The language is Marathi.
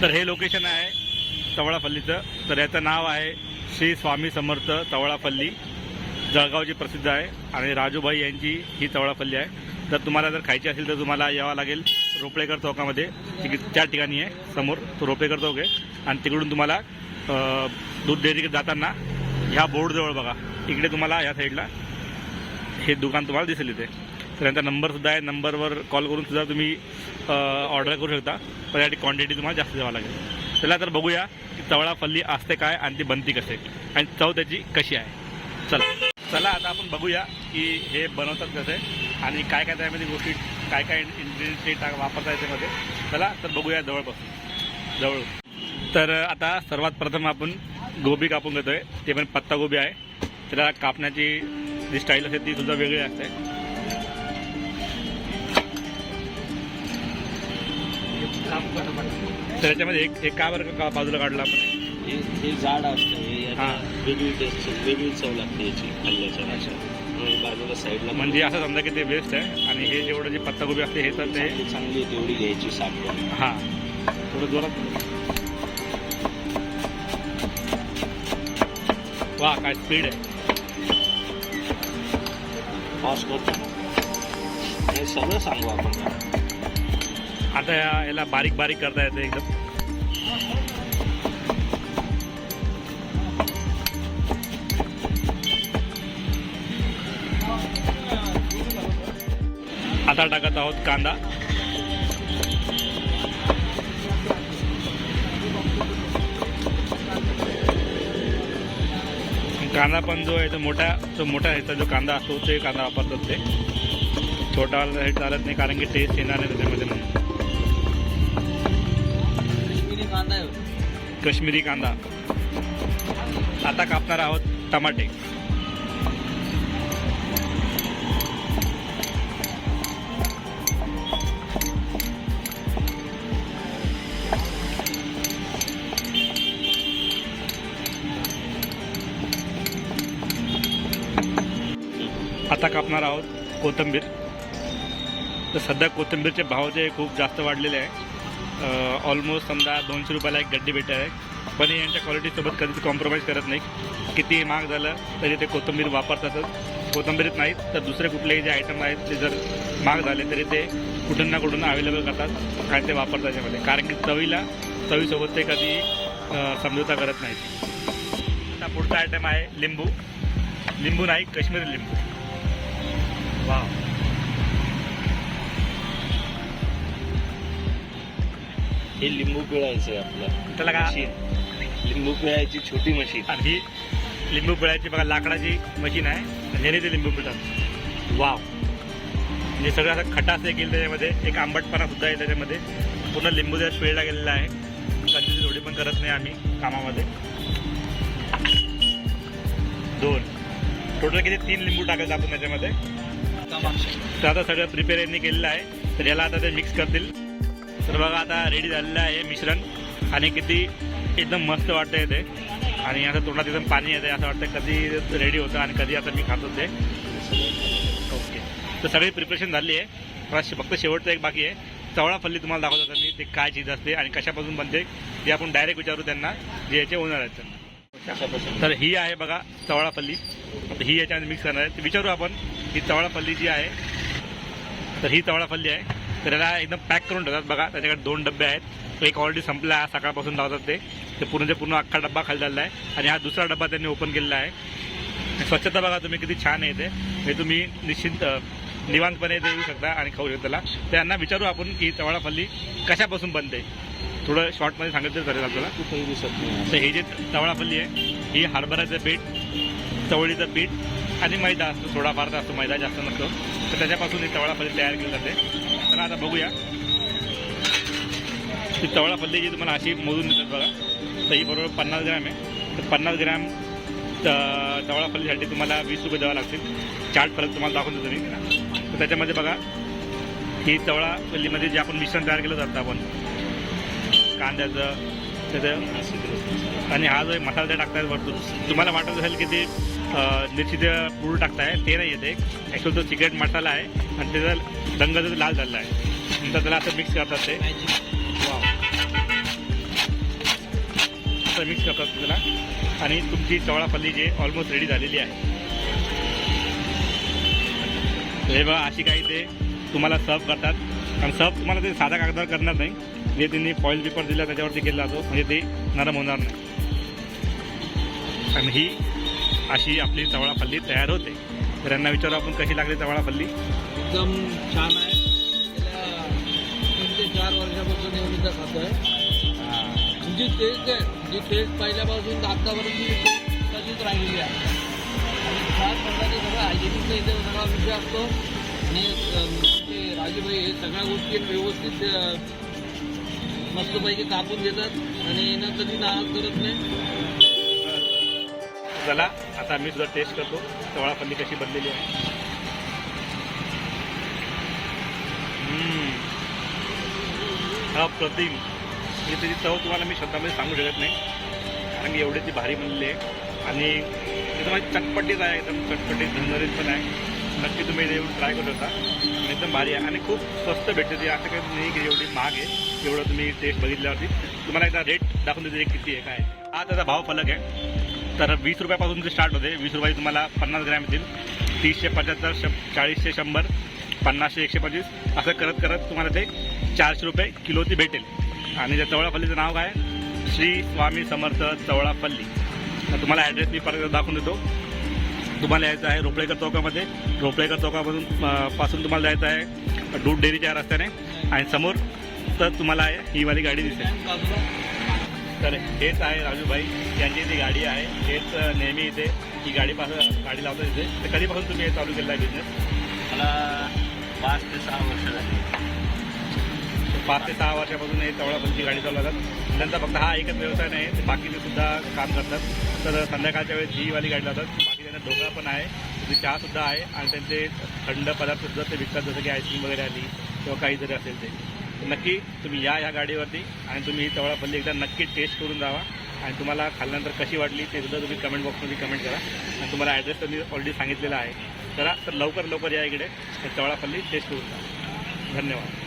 तर हे लोकेशन आहे तवळापल्लीचं. तर याचं नाव आहे श्री स्वामी समर्थ तवळापल्ली, जळगावची प्रसिद्ध आहे आणि राजूभाई यांची ही तवळापल्ली आहे. तर तुम्हाला जर खायची असेल तर तुम्हाला यावं लागेल रोपळेकर चौकामध्ये, त्या ठिकाणी आहे समोर तो रोपळेकर चौक आहे. आणि तिकडून तुम्हाला दूध डेअरीकडे जाताना ह्या बोर्डजवळ बघा, इकडे तुम्हाला या साईडला हे दुकान तुम्हाला दिसेल इथे. तर यांचा नंबरसुद्धा आहे, नंबरवर कॉल करून सुद्धा तुम्ही ऑर्डर करू शकता. पण याची क्वांटिटी तुम्हाला जास्त द्यावं लागेल. चला तर बघूया की तवळापल्ली असते काय आणि ती बनती कसे आणि चव त्याची कशी आहे. चला आता आपण बघूया की हे बनवतात कसे आणि काय काय त्यामध्ये गोष्टी, काय काय इन्ग्रेडियंट्स ते वापरतात याच्यामध्ये. चला तर बघूया जवळ. तर आता सर्वात प्रथम आपण गोबी कापून घेतोय. ते पण पत्ता गोबी आहे. त्याला कापण्याची जी स्टाईल असते ती सुद्धा वेगळी असते. तर याच्यामध्ये एक का बरं का बाजूला काढलं आपण, हे जाड असतं, हां वेगळी टेस्ट, वेगळी चव लागते याची खाल्ल्याच्या. बाजूला साईडला म्हणजे असं समजा की ते बेस्ट आहे. आणि हे जेवढं जे पत्तागोबी असते हे तर ते चांगली तेवढी घ्यायची साफ. हां थोडं जोरात. वा काय स्पीड आहे. फास्ट करतो हे सगळं सांगू आपण. आता याला बारीक बारीक करता येते एकदम. आता टाकत आहोत कांदा. कांदा पण जो आहे तो मोठा ह्याचा जो कांदा असतो ते कांदा वापरतात ते. छोटावाला हे चालत नाही कारण की टेस्ट येणार नाही त्याच्यामध्ये म्हणून. काश्मीरी कांदा. आता कापणार आहोत टमाटे. आता कापणार आहोत कोथिंबीर. तर सध्या कोथिंबीरचे भाव जे खूप जास्त वाढलेले आहे. ऑलमोस्ट समजा 200 रुपयाला एक गड्डी भेटत आहे. पण यांच्या क्वालिटीसोबत कधीच कॉम्प्रोमाइज करत नाही. किती महाग झालं तरी ते कोथिंबीर वापरतातच. कोथिंबीरीत नाहीत तर दुसरे कुठलेही जे आयटम आहेत ते जर महाग झाले तरी ते कुठून ना कुठून अवेलेबल करतात आणि ते वापरतात त्याच्यामध्ये. कारण की चवीसोबत ते कधी समझोता करत नाहीत. आता पुढचा आयटम आहे लिंबू नाही, काश्मीरी लिंबू. वाव. हे लिंबू पिळायचं आहे आपलं. त्याला का लिंबू पिळायची छोटी मशीन. आणि ही लिंबू पिळायची बघा लाकडाची मशीन आहे. ह्याने ते लिंबू पिळतात. वाव. म्हणजे सगळं असं खटास येईल त्याच्यामध्ये. एक आंबटपणा सुद्धा आहे त्याच्यामध्ये. पूर्ण लिंबू त्यात पिळला गेलेला आहे. कधी थोडी पण करत नाही आम्ही कामामध्ये. 2 टोटल किती 3 लिंबू टाकायचं आपण त्याच्यामध्ये. तर आता सगळं प्रिपेअर यांनी केलेलं आहे. तर याला आता ते मिक्स करतील. तर बघा आता रेडी झालेलं आहे मिश्रण. आणि किती एकदम मस्त वाटतं आहे ते. आणि असं तोंडात एकदम पाणी येतं. असं वाटतं कधी रेडी होतं आणि कधी आता मी खातो ते. ओके. तर सगळी प्रिपरेशन झाली आहे. फक्त शेवटचं एक बाकी आहे. तवळापल्ली तुम्हाला दाखवत होता मी. ते काय चीज असते आणि कशापासून बनते ते आपण डायरेक्ट विचारू त्यांना जे याचे ओनर आहेत त्यांना. तर ही आहे बघा तवळापल्ली. ही याच्यामध्ये मिक्स करणार आहे. ते विचारू आपण ही तवळापल्ली जी आहे. तर ही तवळापल्ली आहे. तर याला एकदम पॅक करून ठेवतात बघा. त्याच्याकडे 2 डबे आहेत. तो एक ऑलरेडी संपला आहे. सकाळपासून लावतात ते पूर्ण अख्खा डब्बा खाली झालेला आहे. आणि हा दुसरा डब्बा त्यांनी ओपन केलेला आहे. स्वच्छता बघा तुम्ही किती छान आहे ते. हे तुम्ही निवांतपणे देऊ शकता आणि खाऊ शकता त्याला. त्यांना विचारू आपण की तवळापल्ली कशापासून बनते. थोडं शॉर्टमध्ये सांगितलं चालेल आपल्याला. तर हे जे तवळापल्ली आहे ही हरभऱ्याचं पीठ, चवळीचं पीठ आणि मैदा असतो. थोडाफार असतो मैदा, जास्त नसतो. तर त्याच्यापासून ही तवळापल्ली तयार केली जाते. तर आता बघूया ती तवळापल्ली जी तुम्हाला अशी मोजून देतात बघा. तर ही बरोबर 50 ग्रॅम आहे. तर 50 ग्रॅम तवळापल्लीसाठी तुम्हाला 20 रुपये द्यावं लागतील. चार्ट फरक तुम्हाला दाखवून देतो मी. तर त्याच्यामध्ये बघा ही तवळापल्लीमध्ये जे आपण मिश्रण तयार केलं जातं आपण कांद्याचं त्याचं. आणि हा जो मसाला ते टाकतायत वरतून तुम्हाला वाटत असेल की ते मिरचीचं पूड टाकताय. ते नाही येते. ॲक्च्युअली तो सिक्रेट मसाला आहे आणि त्याचा रंग जो लाल झालेला आहे. नंतर त्याला असं मिक्स करतात ते. आणि तुमची चवळाफल्ली जी ऑलमोस्ट रेडी झालेली आहे. हे बघा अशी काही ते तुम्हाला सर्व करतात आणि सर्व तुम्हाला ते साधा कागदावर करणार नाही, जे त्यांनी फॉईल पेपर दिला त्याच्यावरती केला जातो, म्हणजे ते नरम होणार नाही. आणि ही अशी आपली चवळाफल्ली तयार होते. तर यांना विचारू आपण कशी लागली चवळाफल्ली. एकदम छान आहे. गेल्या 3 ते 4 वर्षापासून एवढीचा खातो आहे. जी टेस्ट आहे, जी टेस्ट पहिल्यापासून आत्तापर्यंत जी टेस्ट तशीच राहिलेली आहे. आणि खास प्रकारे सगळं हायजेनिकचा इथे सगळा विषय असतो. आणि ते राजूभाई हे सगळ्या गोष्टी व्यवस्थित मस्तपैकी कापून घेतात आणि यांना कधी नाराज करत नाही. चला आता मी सुद्धा टेस्ट करतो चवळाफल्ली कशी बनलेली आहे. अप्रतिम. म्हणजे त्याची चव तुम्हाला मी शब्दामध्ये सांगू शकत नाही, कारण की एवढी ती भारी बनलेली आहे आणि एकदम चटपटीत आहे, एकदम चटपटीत झणझणीत पण आहे. नक्की तुम्ही येऊन ट्राय करू शकता. एकदम भारी आहे आणि खूप स्वस्त भेटते ती. असं काही नाही की एवढी महाग आहे. एवढं तुम्ही टेस्ट बघितल्यावरती तुम्हाला एकदा रेट दाखवून देते किती आहे काय. हा त्याचा भाव फलक आहे. तर 20 रुपयापासून ते स्टार्ट होते. 20 रुपये तुम्हाला 50 ग्रॅम येतील, 30 75, 40 100, 50 125 असं करत करत तुम्हाला ते 400 रुपये किलो ती भेटेल. आणि त्या चवळाफल्लीचं नाव काय, श्री स्वामी समर्थ चवळाफल्ली. तर तुम्हाला ॲड्रेस मी परत दाखवून देतो. तुम्हाला यायचं आहे रोपळेकर चौकामध्ये. रोपळेकर चौकामधून पासून तुम्हाला जायचं आहे दूध डेअरीच्या रस्त्याने आणि समोर तर तुम्हाला ही वाली गाडी दिसेल. तर हेच आहे राजूभाई यांची जी गाडी आहे. हेच नेहमी इथे ही गाडी लावतात इथे. तर कधीपासून तुम्ही हे चालू केलं आहे बिझनेस? मला 5 ते 6 वर्ष झाली. 5 ते 6 वर्षापासून हे चवळाफल्लीची गाडी चालवतात. त्यांचा फक्त हा एकच व्यवसाय नाही, ते बाकीचे सुद्धा काम करतात. तर संध्याकाळच्या वेळेस ही वाली गाडी लावतात. बाकी त्यांना ढोकळा पण आहे, तिथे चहासुद्धा आहे आणि त्यांचे थंड पदार्थसुद्धा ते विकतात, जसं की आईस्क्रीम वगैरे आली किंवा काही जरी असेल ते. तर नक्की तुम्ही या गाडीवरती आणि तुम्ही ही चवळाफल्ली एकदा नक्की टेस्ट करून जावा आणि तुम्हाला खाल्ल्यानंतर कशी वाटली ते सुद्धा तुम्ही कमेंट बॉक्समध्ये कमेंट करा. आणि तुम्हाला ॲड्रेस तर मी ऑलरेडी सांगितलेला आहे. तर लवकर या इकडे चवळाफल्ली टेस्ट करून जा. धन्यवाद.